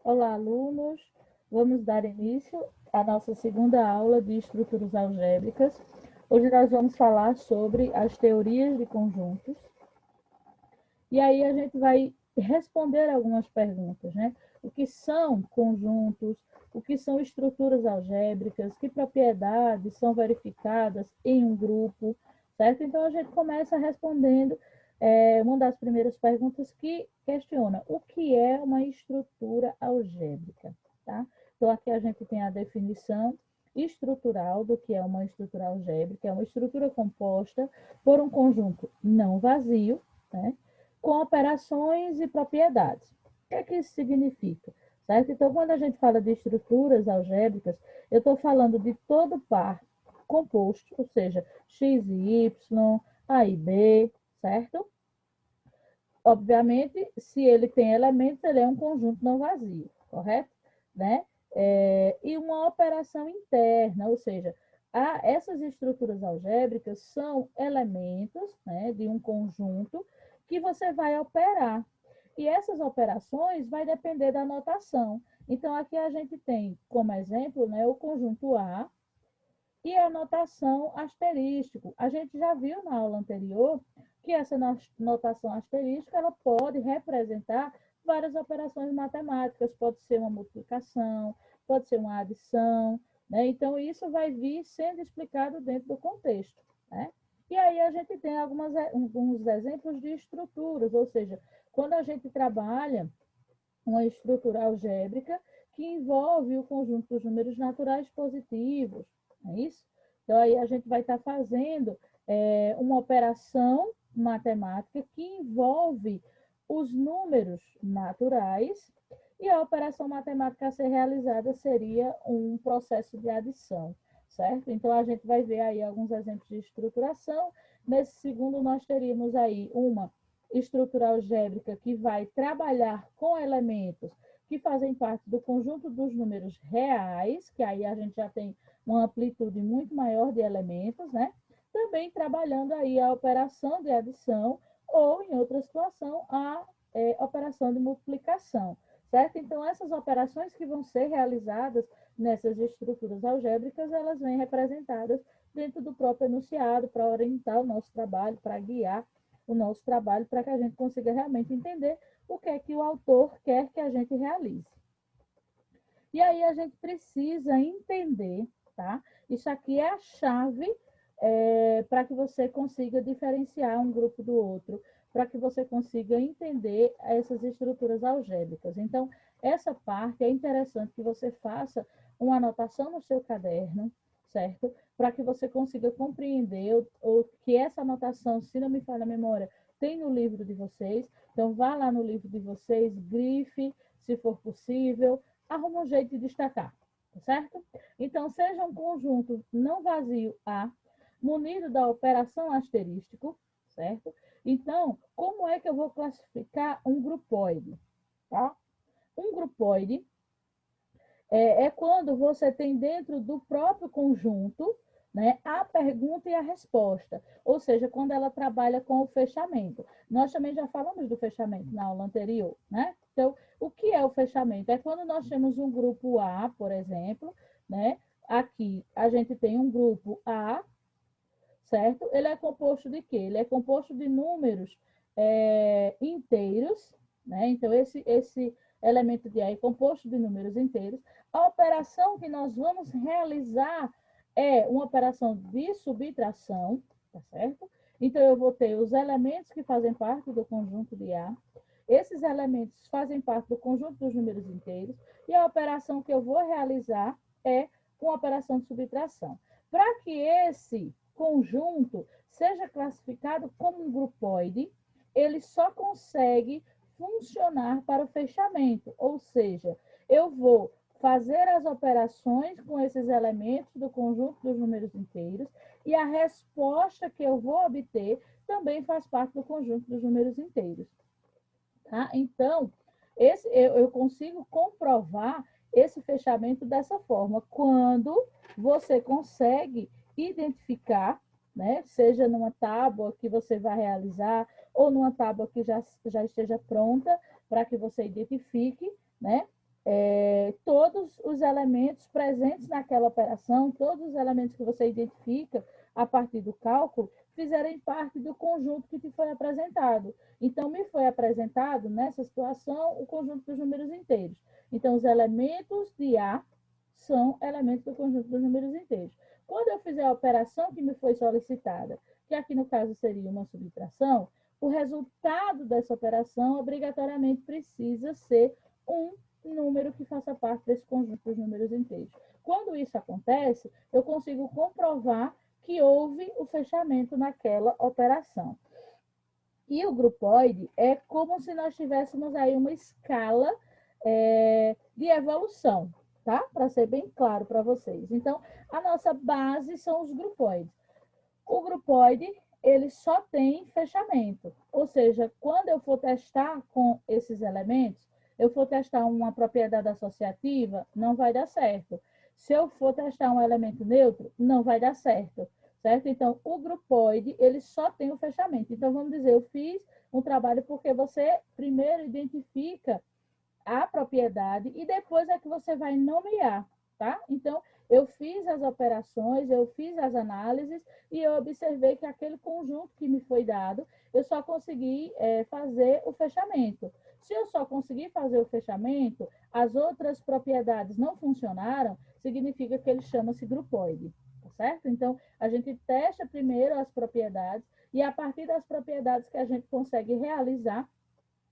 Olá, alunos. Vamos dar início à nossa segunda aula de estruturas algébricas. Hoje nós vamos falar sobre as teorias de conjuntos. E aí a gente vai responder algumas perguntas, né? O que são conjuntos? O que são estruturas algébricas? Que propriedades são verificadas em um grupo? Certo? Então a gente começa respondendo uma das primeiras perguntas que questiona o que é uma estrutura algébrica, tá? Então aqui a gente tem a definição estrutural do que é uma estrutura algébrica, é uma estrutura composta por um conjunto não vazio, né? Com operações e propriedades. O que é que isso significa? Certo? Então, quando a gente fala de estruturas algébricas, eu estou falando de todo par composto, ou seja, x e y, a e b, certo? Obviamente, se ele tem elementos, ele é um conjunto não vazio, correto? Né? E uma operação interna, ou seja, essas estruturas algébricas são elementos, né, de um conjunto que você vai operar. E essas operações vai depender da notação. Então, aqui a gente tem como exemplo, né, o conjunto A e a notação asterístico. A gente já viu na aula anterior que essa notação asterística ela pode representar várias operações matemáticas, pode ser uma multiplicação, pode ser uma adição, né? Então, isso vai vir sendo explicado dentro do contexto, né? E aí a gente tem alguns exemplos de estruturas, ou seja, quando a gente trabalha uma estrutura algébrica que envolve o conjunto dos números naturais positivos, não é isso? Então, aí a gente vai estar fazendo uma operação matemática que envolve os números naturais e a operação matemática a ser realizada seria um processo de adição, certo? Então, a gente vai ver aí alguns exemplos de estruturação. Nesse segundo, nós teríamos aí uma estrutura algébrica que vai trabalhar com elementos que fazem parte do conjunto dos números reais, que aí a gente já tem uma amplitude muito maior de elementos, né? Também trabalhando aí a operação de adição ou, em outra situação, a operação de multiplicação, certo? Então, essas operações que vão ser realizadas nessas estruturas algébricas, elas vêm representadas dentro do próprio enunciado para orientar o nosso trabalho, para guiar o nosso trabalho, para que a gente consiga realmente entender o que é que o autor quer que a gente realize. E aí a gente precisa entender, tá? Isso aqui é a chave para que você consiga diferenciar um grupo do outro, para que você consiga entender essas estruturas algébricas. Então, essa parte é interessante que você faça uma anotação no seu caderno, certo? Para que você consiga compreender o que essa anotação, se não me falha a memória, tem no livro de vocês. Então, vá lá no livro de vocês, grife, se for possível, arruma um jeito de destacar, tá certo? Então, seja um conjunto não vazio A, munido da operação asterístico, certo? Então, como é que eu vou classificar um grupóide? Tá? Um grupóide é quando você tem dentro do próprio conjunto, né, a pergunta e a resposta, ou seja, quando ela trabalha com o fechamento. Nós também já falamos do fechamento na aula anterior, né? Então, o que é o fechamento? É quando nós temos um grupo A, por exemplo, né? Aqui a gente tem um grupo A, certo? Ele é composto de quê? Ele é composto de números inteiros, né? Então, esse elemento de A é composto de números inteiros. A operação que nós vamos realizar é uma operação de subtração, tá certo? Então, eu vou ter os elementos que fazem parte do conjunto de A. Esses elementos fazem parte do conjunto dos números inteiros. E a operação que eu vou realizar é uma operação de subtração. Para que esse conjunto seja classificado como um grupóide, ele só consegue funcionar para o fechamento, ou seja, eu vou fazer as operações com esses elementos do conjunto dos números inteiros e a resposta que eu vou obter também faz parte do conjunto dos números inteiros. Tá? Então, eu consigo comprovar esse fechamento dessa forma, quando você consegue identificar, né, seja numa tábua que você vai realizar, ou numa tábua que já esteja pronta, para que você identifique, né, todos os elementos presentes naquela operação, todos os elementos que você identifica a partir do cálculo, fizerem parte do conjunto que te foi apresentado. Então, me foi apresentado, nessa situação, o conjunto dos números inteiros. Então, os elementos de A são elementos do conjunto dos números inteiros. Quando eu fizer a operação que me foi solicitada, que aqui no caso seria uma subtração, o resultado dessa operação obrigatoriamente precisa ser um número que faça parte desse conjunto dos números inteiros. Quando isso acontece, eu consigo comprovar que houve o fechamento naquela operação. E o grupoide é como se nós tivéssemos aí uma escala de evolução, tá? Para ser bem claro para vocês. Então, a nossa base são os grupoides. O grupoide, ele só tem fechamento. Ou seja, quando eu for testar com esses elementos, eu for testar uma propriedade associativa, não vai dar certo. Se eu for testar um elemento neutro, não vai dar certo. Certo? Então, o grupoide, ele só tem o fechamento. Então, vamos dizer, eu fiz um trabalho porque você primeiro identifica a propriedade e depois é que você vai nomear, tá? Então, eu fiz as operações, eu fiz as análises e eu observei que aquele conjunto que me foi dado, eu só consegui fazer o fechamento. Se eu só conseguir fazer o fechamento, as outras propriedades não funcionaram, significa que ele chama-se grupoide, tá certo? Então, a gente testa primeiro as propriedades e a partir das propriedades que a gente consegue realizar,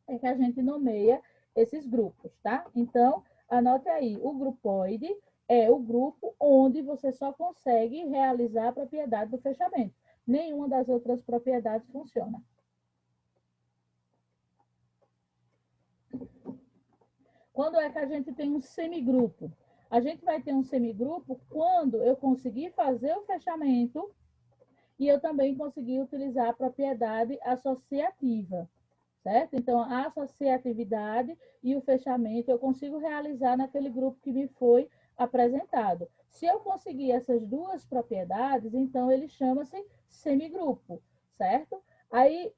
é que a gente nomeia esses grupos, tá? Então, anote aí, o grupoide é o grupo onde você só consegue realizar a propriedade do fechamento. Nenhuma das outras propriedades funciona. Quando é que a gente tem um semigrupo? A gente vai ter um semigrupo quando eu conseguir fazer o fechamento e eu também conseguir utilizar a propriedade associativa. Certo? Então, a associatividade e o fechamento eu consigo realizar naquele grupo que me foi apresentado. Se eu conseguir essas duas propriedades, então ele chama-se semigrupo, certo? Aí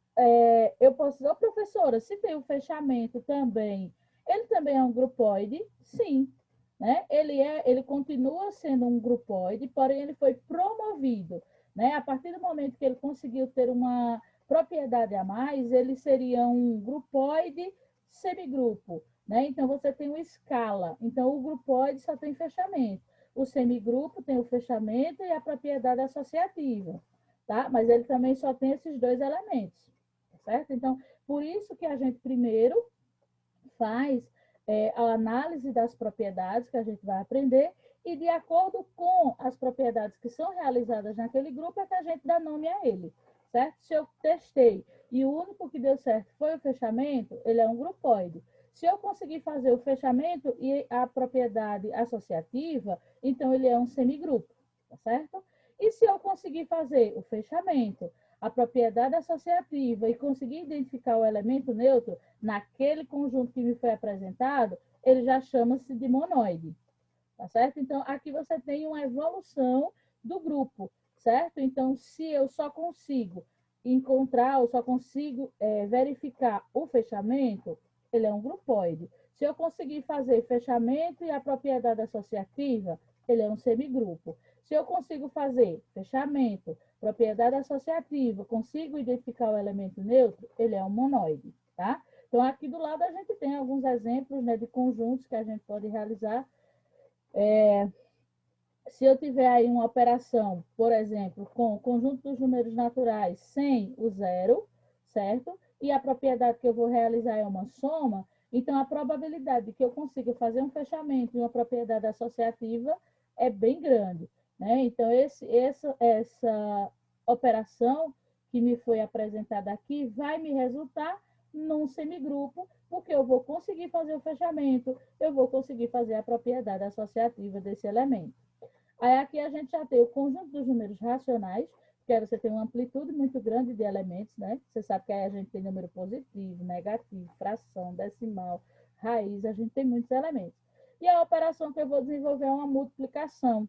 eu posso dizer, professora, se tem o fechamento também, ele também é um grupoide? Sim. Né? Ele continua sendo um grupoide, porém ele foi promovido. Né? A partir do momento que ele conseguiu ter uma propriedade a mais, ele seria um grupoide semigrupo. Né? Então, você tem uma escala. Então, o grupoide só tem fechamento. O semigrupo tem o fechamento e a propriedade associativa. Tá? Mas ele também só tem esses dois elementos. Certo? Então, por isso que a gente primeiro faz a análise das propriedades que a gente vai aprender e de acordo com as propriedades que são realizadas naquele grupo é que a gente dá nome a ele, certo? Se eu testei e o único que deu certo foi o fechamento, ele é um grupoide. Se eu conseguir fazer o fechamento e a propriedade associativa, então ele é um semigrupo, tá certo? E se eu conseguir fazer o fechamento, a propriedade associativa e conseguir identificar o elemento neutro naquele conjunto que me foi apresentado, ele já chama-se de monoide. Tá certo? Então, aqui você tem uma evolução do grupo, certo? Então, se eu só consigo encontrar, ou só consigo verificar o fechamento, ele é um grupoide. Se eu conseguir fazer fechamento e a propriedade associativa, ele é um semigrupo. Se eu consigo fazer fechamento, propriedade associativa, consigo identificar o elemento neutro, ele é um monoide, tá? Então, aqui do lado a gente tem alguns exemplos, né, de conjuntos que a gente pode realizar. Se eu tiver aí uma operação, por exemplo, com o conjunto dos números naturais sem o zero, certo? E a propriedade que eu vou realizar é uma soma, então a probabilidade de que eu consiga fazer um fechamento de uma propriedade associativa é bem grande. Né? Então, essa operação que me foi apresentada aqui vai me resultar num semigrupo, porque eu vou conseguir fazer o fechamento, eu vou conseguir fazer a propriedade associativa desse elemento. Aí aqui a gente já tem o conjunto dos números racionais, que aí você tem uma amplitude muito grande de elementos, né? Você sabe que aí a gente tem número positivo, negativo, fração, decimal, raiz, a gente tem muitos elementos. E a operação que eu vou desenvolver é uma multiplicação.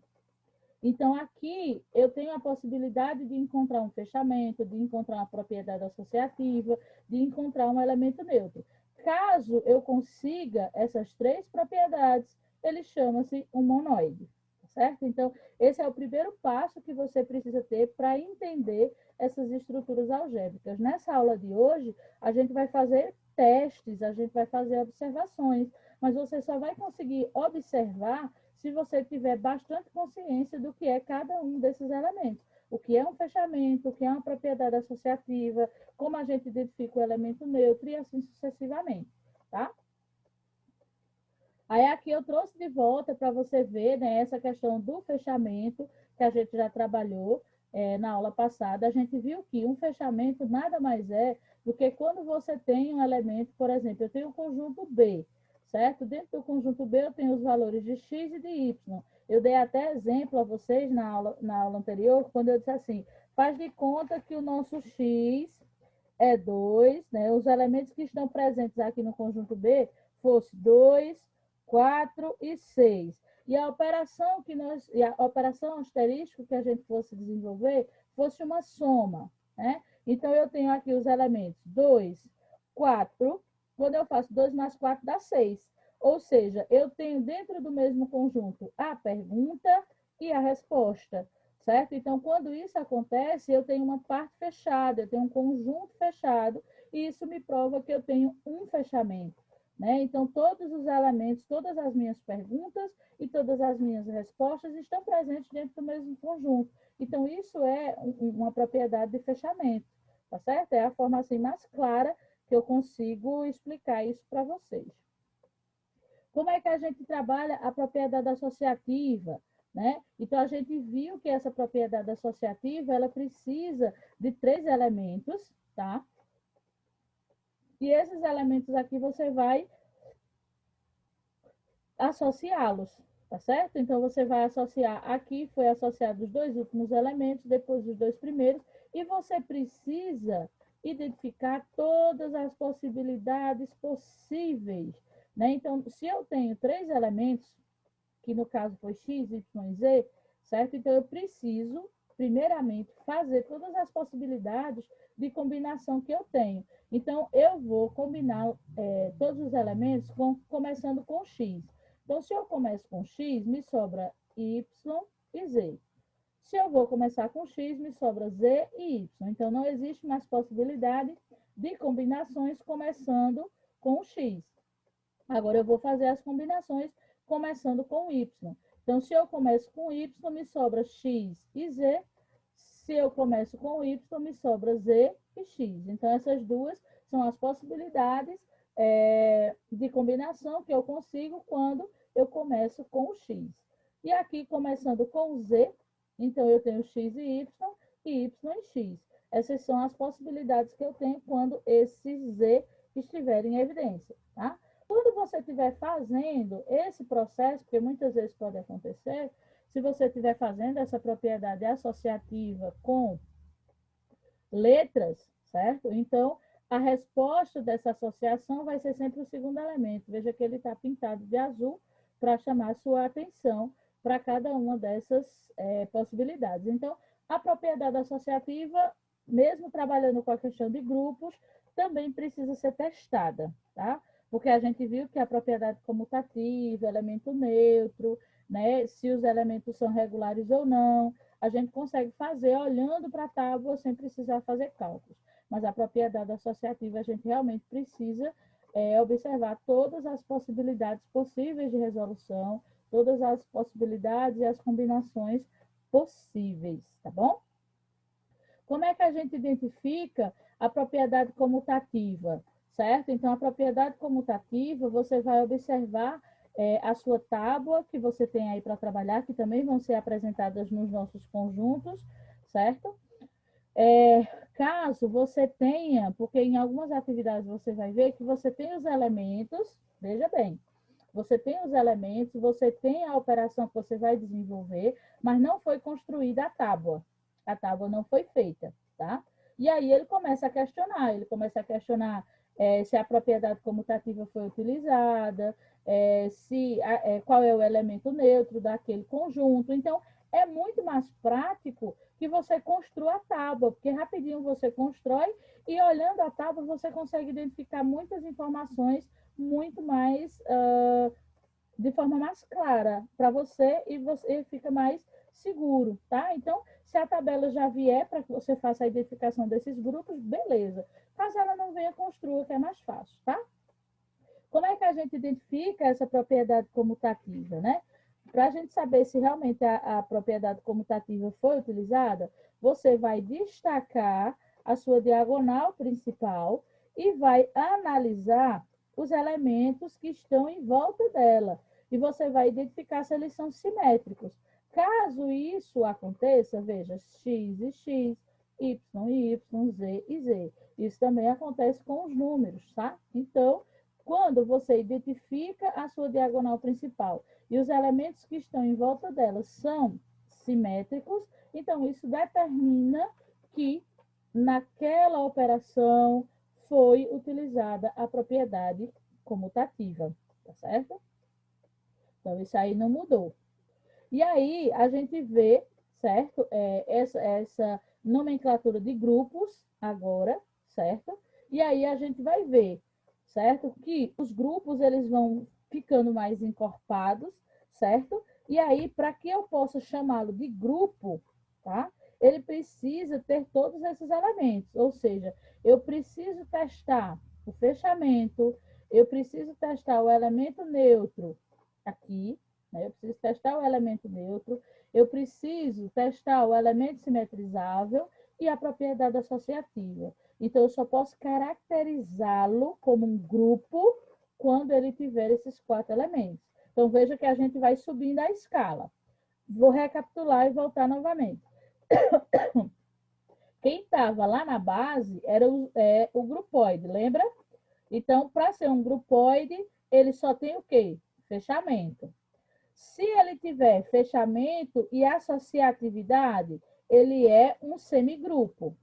Então, aqui eu tenho a possibilidade de encontrar um fechamento, de encontrar uma propriedade associativa, de encontrar um elemento neutro. Caso eu consiga essas três propriedades, ele chama-se um monoide, certo? Então, esse é o primeiro passo que você precisa ter para entender essas estruturas algébricas. Nessa aula de hoje, a gente vai fazer testes, a gente vai fazer observações, mas você só vai conseguir observar se você tiver bastante consciência do que é cada um desses elementos. O que é um fechamento, o que é uma propriedade associativa, como a gente identifica o elemento neutro e assim sucessivamente, tá? Aí aqui eu trouxe de volta para você ver, né, essa questão do fechamento que a gente já trabalhou na aula passada. A gente viu que um fechamento nada mais é do que quando você tem um elemento, por exemplo, eu tenho um conjunto B, certo? Dentro do conjunto B eu tenho os valores de x e de y. Eu dei até exemplo a vocês na aula anterior, quando eu disse assim, faz de conta que o nosso x é 2, né? Os elementos que estão presentes aqui no conjunto B fosse 2, 4 e 6. E a operação asterístico que a gente fosse desenvolver fosse uma soma, né? Então, eu tenho aqui os elementos 2, 4. Quando eu faço 2 mais 4 dá 6. Ou seja, eu tenho dentro do mesmo conjunto a pergunta e a resposta, certo? Então, quando isso acontece, eu tenho uma parte fechada, eu tenho um conjunto fechado, e isso me prova que eu tenho um fechamento, né? Então, todos os elementos, todas as minhas perguntas e todas as minhas respostas estão presentes dentro do mesmo conjunto. Então, isso é uma propriedade de fechamento, tá certo? É a forma assim mais clara que eu consigo explicar isso para vocês. Como é que a gente trabalha a propriedade associativa, né? Então, a gente viu que essa propriedade associativa, ela precisa de 3 elementos, tá? E esses elementos aqui você vai associá-los, tá certo? Então, você vai associar aqui, foi associado os 2 últimos elementos, depois os 2 primeiros, e você precisa identificar todas as possibilidades possíveis, né? Então, se eu tenho 3 elementos, que no caso foi x, y e z, certo? Então, eu preciso, primeiramente, fazer todas as possibilidades de combinação que eu tenho. Então, eu vou combinar todos os elementos começando com x. Então, se eu começo com x, me sobra y e z. Se eu vou começar com x, me sobra z e y. Então, não existe mais possibilidade de combinações começando com x. Agora, eu vou fazer as combinações começando com y. Então, se eu começo com y, me sobra x e z. Se eu começo com y, me sobra z e x. Então, essas duas são as possibilidades de combinação que eu consigo quando eu começo com o x. E aqui, começando com z, então eu tenho x e y e x. Essas são as possibilidades que eu tenho quando esse z estiver em evidência, tá? Quando você estiver fazendo esse processo, porque muitas vezes pode acontecer, se você estiver fazendo essa propriedade associativa com letras, certo? Então, a resposta dessa associação vai ser sempre o segundo elemento. Veja que ele está pintado de azul para chamar a sua atenção para cada uma dessas possibilidades. Então, a propriedade associativa, mesmo trabalhando com a questão de grupos, também precisa ser testada, tá? Porque a gente viu que a propriedade comutativa, elemento neutro, né, se os elementos são regulares ou não, a gente consegue fazer olhando para a tábua sem precisar fazer cálculos. Mas a propriedade associativa, a gente realmente precisa observar todas as possibilidades possíveis de resolução, todas as possibilidades e as combinações possíveis, tá bom? Como é que a gente identifica a propriedade comutativa, certo? Então, a propriedade comutativa, você vai observar a sua tábua que você tem aí para trabalhar, que também vão ser apresentadas nos nossos conjuntos, certo? Caso você tenha, porque em algumas atividades você vai ver que você tem os elementos, veja bem, você tem os elementos, você tem a operação que você vai desenvolver, mas não foi construída a tábua. A tábua não foi feita, tá? E aí ele começa a questionar, se a propriedade comutativa foi utilizada, qual é o elemento neutro daquele conjunto. Então, é muito mais prático que você construa a tábua, porque rapidinho você constrói e olhando a tábua você consegue identificar muitas informações muito mais, de forma mais clara para você e você fica mais seguro, tá? Então, se a tabela já vier para que você faça a identificação desses grupos, beleza. Caso ela não venha, construa, que é mais fácil, tá? Como é que a gente identifica essa propriedade comutativa, né? Para a gente saber se realmente a propriedade comutativa foi utilizada, você vai destacar a sua diagonal principal e vai analisar os elementos que estão em volta dela. E você vai identificar se eles são simétricos. Caso isso aconteça, veja, x e x, y e y, z e z. Isso também acontece com os números, tá? Então, quando você identifica a sua diagonal principal e os elementos que estão em volta dela são simétricos, então isso determina que naquela operação foi utilizada a propriedade comutativa, tá certo? Então isso aí não mudou. E aí a gente vê, certo? Essa nomenclatura de grupos agora, certo? E aí a gente vai ver, certo? Que os grupos eles vão ficando mais encorpados, certo? E aí, para que eu possa chamá-lo de grupo, tá? Ele precisa ter todos esses elementos, ou seja, eu preciso testar o fechamento, eu preciso testar o elemento neutro aqui, né? Eu preciso testar o elemento neutro, eu preciso testar o elemento simetrizável e a propriedade associativa. Então, eu só posso caracterizá-lo como um grupo quando ele tiver esses 4 elementos. Então, veja que a gente vai subindo a escala. Vou recapitular e voltar novamente. Quem estava lá na base era o grupoide, lembra? Então, para ser um grupoide, ele só tem o quê? Fechamento. Se ele tiver fechamento e associatividade, ele é um semigrupo.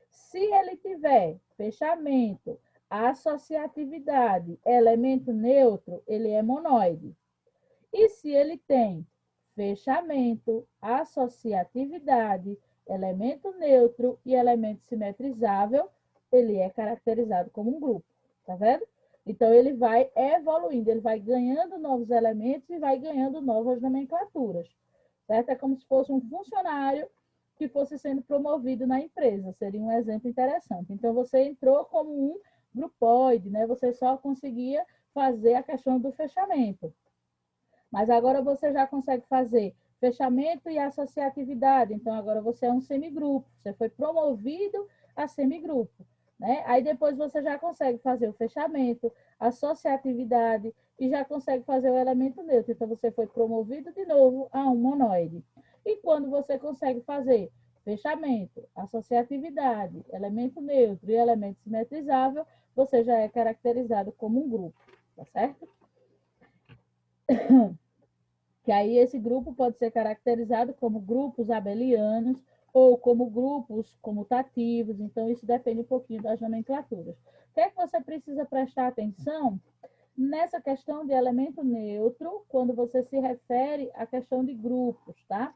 Se ele tiver fechamento, associatividade, elemento neutro, ele é monoide. E se ele tem fechamento, associatividade, elemento neutro e elemento simetrizável, ele é caracterizado como um grupo, tá vendo? Então, ele vai evoluindo, ele vai ganhando novos elementos e vai ganhando novas nomenclaturas, certo? É como se fosse um funcionário que fosse sendo promovido na empresa, seria um exemplo interessante. Então, você entrou como um grupoide, né? Você só conseguia fazer a questão do fechamento. Mas agora você já consegue fazer fechamento e associatividade. Então, agora você é um semigrupo. Você foi promovido a semigrupo. Né? Aí depois você já consegue fazer o fechamento, associatividade e já consegue fazer o elemento neutro. Então, você foi promovido de novo a um monoide. E quando você consegue fazer fechamento, associatividade, elemento neutro e elemento simetrizável, você já é caracterizado como um grupo, tá certo? Que aí esse grupo pode ser caracterizado como grupos abelianos ou como grupos comutativos, então isso depende um pouquinho das nomenclaturas. O que é que você precisa prestar atenção nessa questão de elemento neutro, quando você se refere à questão de grupos, tá?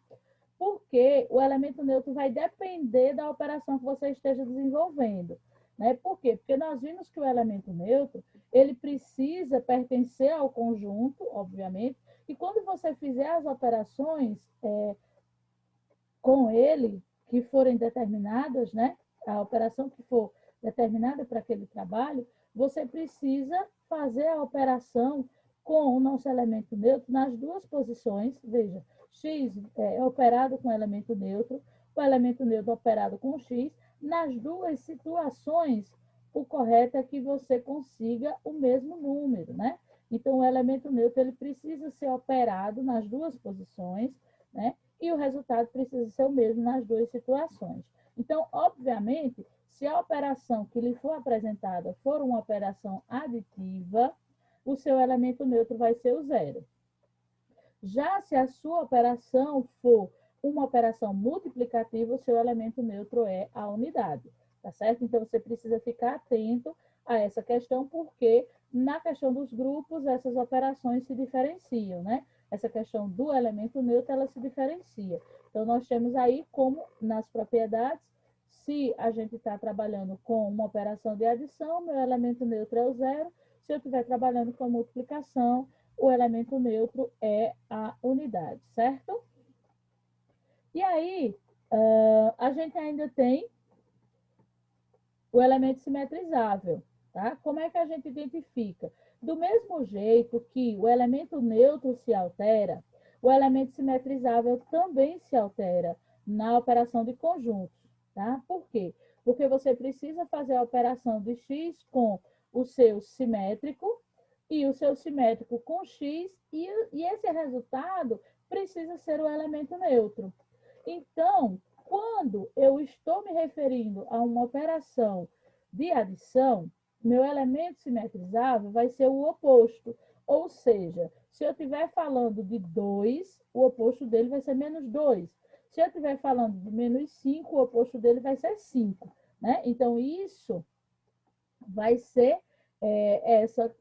Porque o elemento neutro vai depender da operação que você esteja desenvolvendo. Né? Por quê? Porque nós vimos que o elemento neutro, ele precisa pertencer ao conjunto, obviamente, e quando você fizer as operações com ele, que forem determinadas, né? A operação que for determinada para aquele trabalho, você precisa fazer a operação com o nosso elemento neutro nas duas posições. Veja, x é operado com elemento neutro, o elemento neutro operado com x. Nas duas situações, o correto é que você consiga o mesmo número, né? Então, o elemento neutro ele precisa ser operado nas duas posições, né? E o resultado precisa ser o mesmo nas duas situações. Então, obviamente, se a operação que lhe for apresentada for uma operação aditiva, o seu elemento neutro vai ser o zero. Já se a sua operação for uma operação multiplicativa, o seu elemento neutro é a unidade, tá certo? Então, você precisa ficar atento a essa questão, porque na questão dos grupos, essas operações se diferenciam, né? essa questão do elemento neutro, ela se diferencia. Então, nós temos aí como nas propriedades, se a gente está trabalhando com uma operação de adição, meu elemento neutro é o zero. Se eu estiver trabalhando com multiplicação, o elemento neutro é a unidade, certo? E aí, a gente ainda tem o elemento simetrizável, tá? Como é que a gente identifica? Do mesmo jeito que o elemento neutro se altera, o elemento simetrizável também se altera na operação de conjuntos, tá? Por quê? Porque você precisa fazer a operação de x com o seu simétrico e o seu simétrico com x, e esse resultado precisa ser o elemento neutro. Então, quando eu estou me referindo a uma operação de adição, meu elemento simetrizável vai ser o oposto. Ou seja, se eu estiver falando de 2, o oposto dele vai ser menos 2. Se eu estiver falando de menos 5, o oposto dele vai ser 5. Né? Então, isso vai ser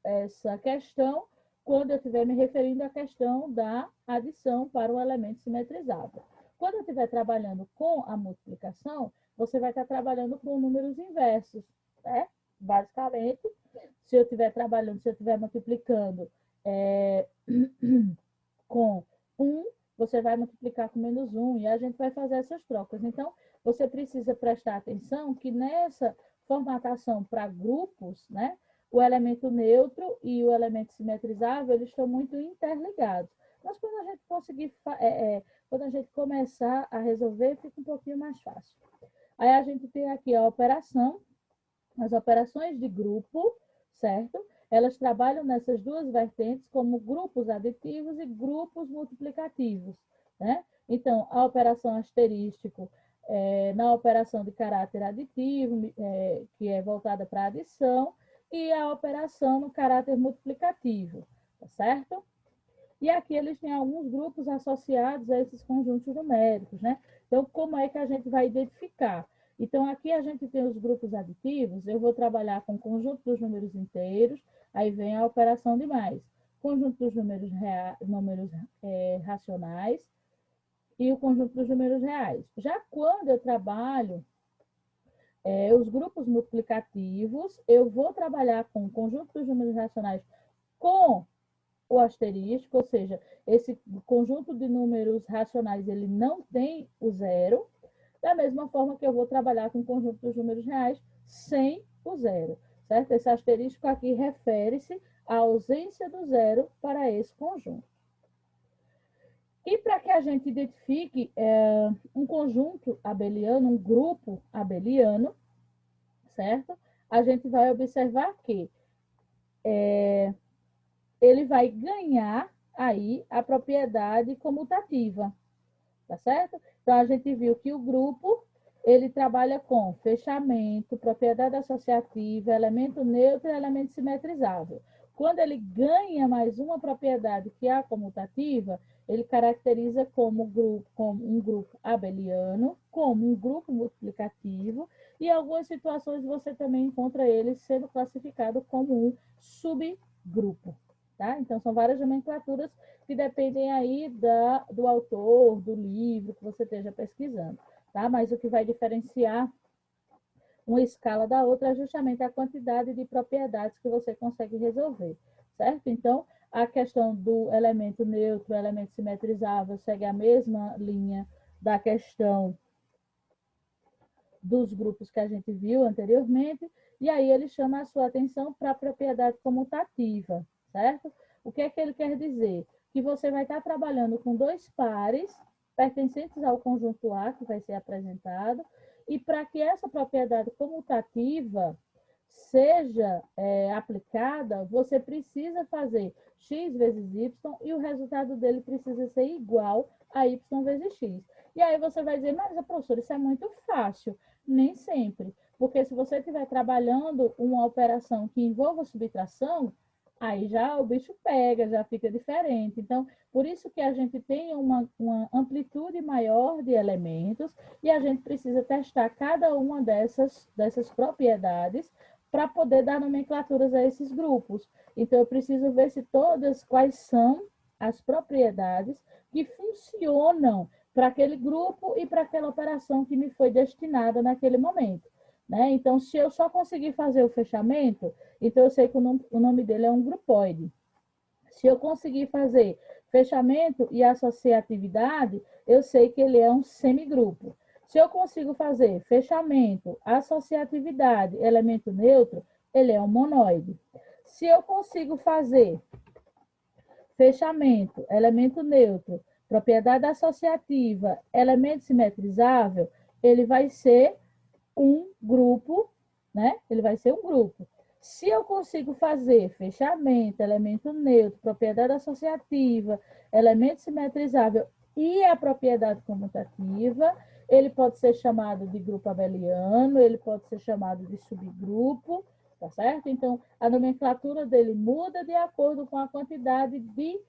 essa questão quando eu estiver me referindo à questão da adição para o elemento simetrizável. Quando eu estiver trabalhando com a multiplicação, você vai estar trabalhando com números inversos, né? Basicamente, se eu estiver trabalhando, se eu estiver multiplicando com 1, você vai multiplicar com menos 1, e a gente vai fazer essas trocas. Então, você precisa prestar atenção que nessa formatação para grupos, né, o elemento neutro e o elemento simetrizável, eles estão muito interligados. Mas quando a gente conseguir, quando a gente começar a resolver, fica um pouquinho mais fácil. Aí a gente tem aqui a operação, as operações de grupo, certo? Elas trabalham nessas duas vertentes como grupos aditivos e grupos multiplicativos, né? Então, a operação asterístico na operação de caráter aditivo, que é voltada para a adição, e a operação no caráter multiplicativo, tá certo? E aqui eles têm alguns grupos associados a esses conjuntos numéricos, né? Então, como é que a gente vai identificar? Então, aqui a gente tem os grupos aditivos, eu vou trabalhar com o conjunto dos números inteiros, aí vem a operação de mais. Conjunto dos números racionais e o conjunto dos números reais. Já quando eu trabalho os grupos multiplicativos, eu vou trabalhar com o conjunto dos números racionais com o asterístico, ou seja, esse conjunto de números racionais ele não tem o zero, da mesma forma que eu vou trabalhar com o conjunto dos números reais sem o zero, certo? Esse asterístico aqui refere-se à ausência do zero para esse conjunto. E para que a gente identifique um conjunto abeliano, um grupo abeliano, certo? A gente vai observar que ele vai ganhar aí a propriedade comutativa, tá certo? Então, a gente viu que o grupo, ele trabalha com fechamento, propriedade associativa, elemento neutro e elemento simetrizável. Quando ele ganha mais uma propriedade que é a comutativa, ele caracteriza como um grupo abeliano, como um grupo multiplicativo, e em algumas situações você também encontra ele sendo classificado como um subgrupo. Tá? Então, são várias nomenclaturas que dependem aí do autor, do livro que você esteja pesquisando. Tá? Mas o que vai diferenciar uma escala da outra é justamente a quantidade de propriedades que você consegue resolver, certo? Então, a questão do elemento neutro, elemento simetrizável, segue a mesma linha da questão dos grupos que a gente viu anteriormente, e aí ele chama a sua atenção para a propriedade comutativa, certo? O que é que ele quer dizer? Que você vai estar trabalhando com dois pares pertencentes ao conjunto A, que vai ser apresentado, e para que essa propriedade comutativa seja aplicada, você precisa fazer x vezes y e o resultado dele precisa ser igual a y vezes x. E aí você vai dizer, mas professor, isso é muito fácil. Nem sempre, porque se você estiver trabalhando uma operação que envolva subtração, aí já o bicho pega, já fica diferente. Então, por isso que a gente tem uma amplitude maior de elementos e a gente precisa testar cada uma dessas propriedades para poder dar nomenclaturas a esses grupos. Então, eu preciso ver se todas, quais são as propriedades que funcionam para aquele grupo e para aquela operação que me foi destinada naquele momento. Né? Então, se eu só conseguir fazer o fechamento, então eu sei que o nome dele é um grupóide. Se eu conseguir fazer fechamento e associatividade, eu sei que ele é um semigrupo. Se eu consigo fazer fechamento, associatividade, elemento neutro, ele é um monoide. Se eu consigo fazer fechamento, elemento neutro, propriedade associativa, elemento simetrizável, ele vai ser um grupo, né? Ele vai ser um grupo. Se eu consigo fazer fechamento, elemento neutro, propriedade associativa, elemento simetrizável e a propriedade comutativa, ele pode ser chamado de grupo abeliano, ele pode ser chamado de subgrupo, tá certo? Então, a nomenclatura dele muda de acordo com a quantidade de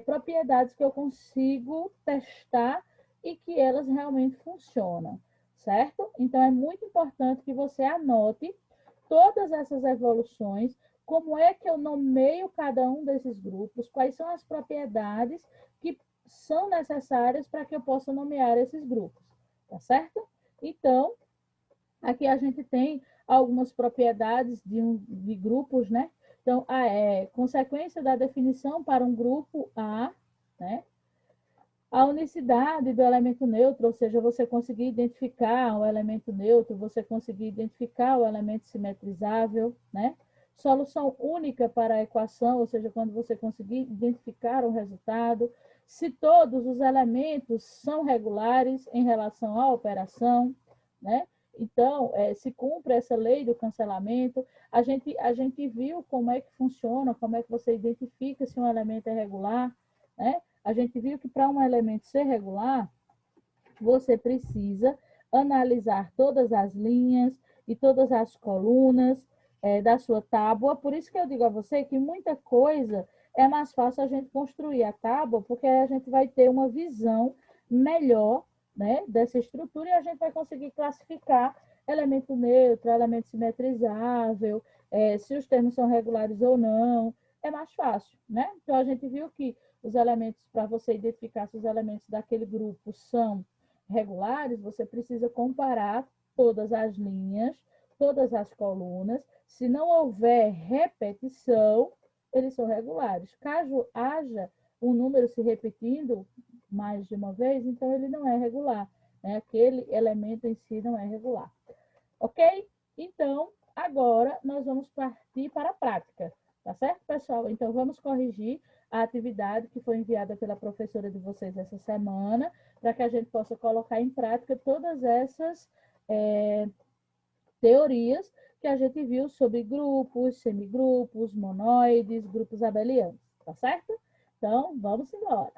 propriedades que eu consigo testar e que elas realmente funcionam, certo? Então, é muito importante que você anote todas essas evoluções, como é que eu nomeio cada um desses grupos, quais são as propriedades que são necessárias para que eu possa nomear esses grupos, tá certo? Então, aqui a gente tem algumas propriedades de grupos, né? Então, consequência da definição para um grupo A, né? A unicidade do elemento neutro, ou seja, você conseguir identificar o elemento neutro, você conseguir identificar o elemento simetrizável, né? Solução única para a equação, ou seja, quando você conseguir identificar o resultado. Se todos os elementos são regulares em relação à operação, né? Então, se cumpre essa lei do cancelamento, a gente viu como é que funciona, como é que você identifica se um elemento é regular, né? A gente viu que para um elemento ser regular, você precisa analisar todas as linhas e todas as colunas da sua tábua. Por isso que eu digo a você que muita coisa é mais fácil a gente construir a tábua, porque a gente vai ter uma visão melhor, né, dessa estrutura e a gente vai conseguir classificar elemento neutro, elemento simetrizável, se os termos são regulares ou não. É mais fácil, né? Então, a gente viu que os elementos, para você identificar se os elementos daquele grupo são regulares, você precisa comparar todas as linhas, todas as colunas. Se não houver repetição, eles são regulares. Caso haja um número se repetindo mais de uma vez, então ele não é regular. Né? Aquele elemento em si não é regular. Ok? Então, agora nós vamos partir para a prática. Tá certo, pessoal? Então, vamos corrigir a atividade que foi enviada pela professora de vocês essa semana, para que a gente possa colocar em prática todas essas teorias que a gente viu sobre grupos, semigrupos, monoides, grupos abelianos, tá certo? Então, vamos embora.